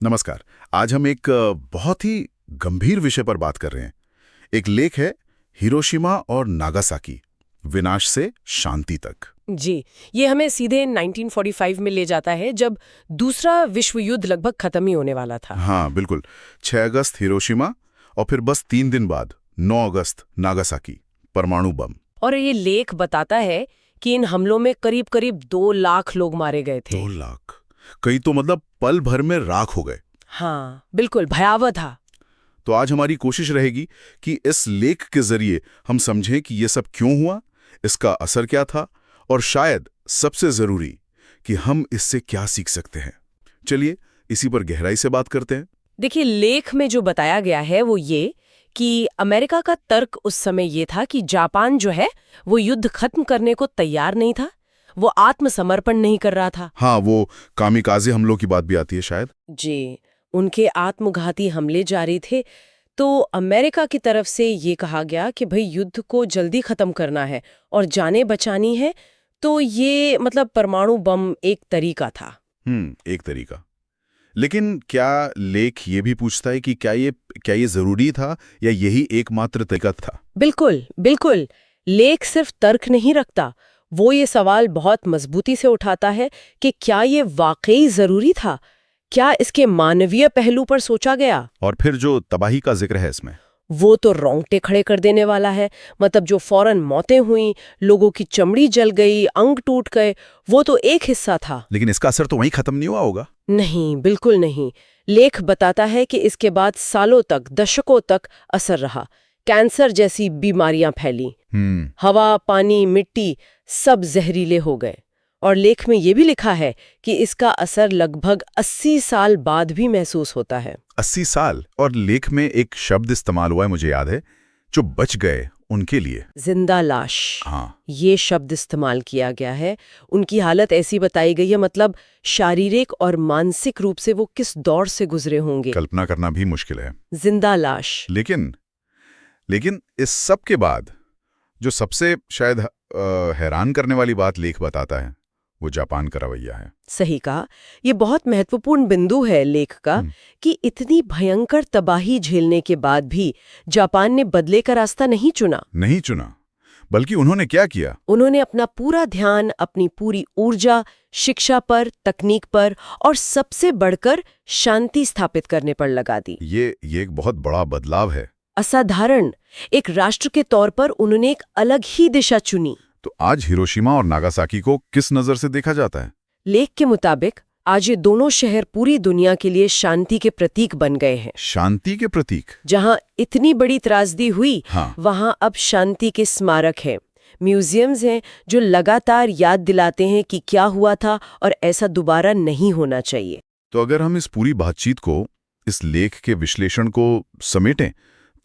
नमस्कार। आज हम एक बहुत ही गंभीर विषय पर बात कर रहे हैं। एक लेख है हिरोशिमा और नागासाकी, विनाश से शांति तक। जी, ये हमें सीधे 1945 में ले जाता है, जब दूसरा विश्व युद्ध लगभग खत्म ही होने वाला था। हाँ बिल्कुल। 6 अगस्त हिरोशिमा और फिर बस 3 दिन बाद 9 अगस्त नागासाकी, परमाणु बम। और ये लेख बताता है कि इन हमलों में करीब करीब 2 लाख लोग मारे गए थे। 2 लाख, कई तो मतलब पल भर में राख हो गए। हाँ, बिल्कुल भयावह था। तो आज हमारी कोशिश रहेगी कि इस लेख के जरिए हम समझें कि ये सब क्यों हुआ, इसका असर क्या था, और शायद सबसे जरूरी कि हम इससे क्या सीख सकते हैं। चलिए इसी पर गहराई से बात करते हैं। देखिए, लेख में जो बताया गया है वो ये कि अमेरिका का तर्क उस समय ये था कि जापान जो है वो युद्ध खत्म करने को तैयार नहीं था, वो आत्मसमर्पण नहीं कर रहा था। हाँ, वो कामिकाज़े हमलों की बात भी आती है शायद। जी, उनके आत्मघाती हमले जारी थे। तो अमेरिका की तरफ से ये कहा गया कि भाई युद्ध को जल्दी खत्म करना है और जानें बचानी है, तो ये मतलब परमाणु बम एक तरीका था। एक तरीका। लेकिन क्या लेख ये भी पूछता है कि क्या ये जरूरी था या यही एकमात्र तरीका था? बिल्कुल, बिल्कुल। लेख सिर्फ तर्क नहीं रखता, वो ये सवाल बहुत मजबूती से उठाता है कि क्या ये वाकई जरूरी था? क्या इसके मानवीय पहलू पर सोचा गया? और फिर जो तबाही का जिक्र है इसमें, वो तो रोंगटे खड़े कर देने वाला है। मतलब जो फौरन मौतें हुई, लोगों की चमड़ी जल गई, अंग टूट गए, वो तो एक हिस्सा था। लेकिन इसका असर तो वहीं खत्म नहीं हुआ होगा। नहीं, बिल्कुल नहीं। लेख बताता है कि इसके बाद सालों तक, दशकों तक असर रहा। कैंसर जैसी बीमारियां फैली, हवा, पानी, मिट्टी सब जहरीले हो गए। और लेख में ये भी लिखा है कि इसका असर लगभग 80 साल बाद भी महसूस होता है। 80 साल। और लेख में एक शब्द इस्तेमाल हुआ है, मुझे याद है, जो बच गए उनके लिए जिंदा लाश। हाँ, ये शब्द इस्तेमाल किया गया है। उनकी हालत ऐसी बताई गई है, मतलब शारीरिक और मानसिक रूप से वो किस दौर से गुजरे होंगे, कल्पना करना भी मुश्किल है। जिंदा लाश। लेकिन इस सब के बाद जो सबसे शायद हैरान करने वाली बात लेख बताता है, वो जापान का रवैया है। सही कहा। ये बहुत महत्वपूर्ण बिंदु है लेख का कि इतनी भयंकर तबाही झेलने के बाद भी जापान ने बदले का रास्ता नहीं चुना, बल्कि उन्होंने क्या किया? उन्होंने अपना पूरा ध्यान, अपनी पूरी ऊर्जा शिक्षा पर, तकनीक पर और सबसे बढ़कर शांति स्थापित करने पर लगा दी। ये एक बहुत बड़ा बदलाव है। असाधारण। एक राष्ट्र के तौर पर उन्होंने एक अलग ही दिशा चुनी। तो आज हिरोशिमा और नागासाकी को किस नजर से देखा जाता है? लेख के मुताबिक आज ये दोनों शहर पूरी दुनिया के लिए शांति के प्रतीक बन गए हैं। शांति के प्रतीक? जहां इतनी बड़ी त्रासदी हुई, हाँ। वहां अब शांति के स्मारक हैं, म्यूजियम्स हैं जो लगातार याद दिलाते हैं कि क्या हुआ था और ऐसा दोबारा नहीं होना चाहिए। तो अगर हम इस पूरी बातचीत को, इस लेख के विश्लेषण को समेटें,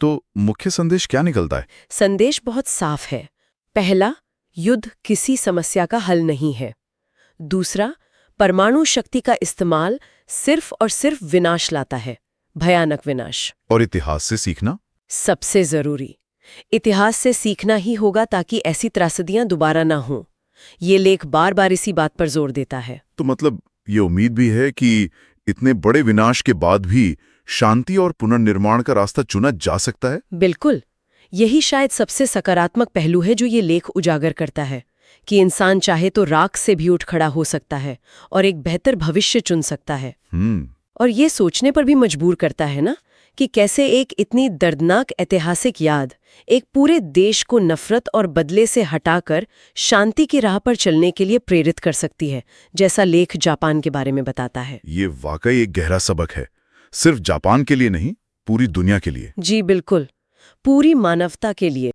तो मुख्य संदेश क्या निकलता है? संदेश बहुत साफ है। पहला, युद्ध किसी समस्या का हल नहीं है। दूसरा, परमाणु शक्ति का इस्तेमाल सिर्फ और सिर्फ विनाश लाता है, भयानक विनाश। और इतिहास से सीखना? सबसे जरूरी, इतिहास से सीखना ही होगा ताकि ऐसी त्रासदियां दोबारा ना हों। ये लेख बार बार इसी बात पर जोर देता है। तो मतलब ये उम्मीद भी है कि इतने बड़े विनाश के बाद भी शांति और पुनर्निर्माण का रास्ता चुना जा सकता है। बिल्कुल, यही शायद सबसे सकारात्मक पहलू है जो ये लेख उजागर करता है, कि इंसान चाहे तो राख से भी उठ खड़ा हो सकता है और एक बेहतर भविष्य चुन सकता है। और ये सोचने पर भी मजबूर करता है ना, कि कैसे एक इतनी दर्दनाक ऐतिहासिक याद एक पूरे देश को नफरत और बदले से हटाकर शांति की राह पर चलने के लिए प्रेरित कर सकती है, जैसा लेख जापान के बारे में बताता है। ये वाकई एक गहरा सबक है, सिर्फ जापान के लिए नहीं, पूरी दुनिया के लिए। जी बिल्कुल, पूरी मानवता के लिए।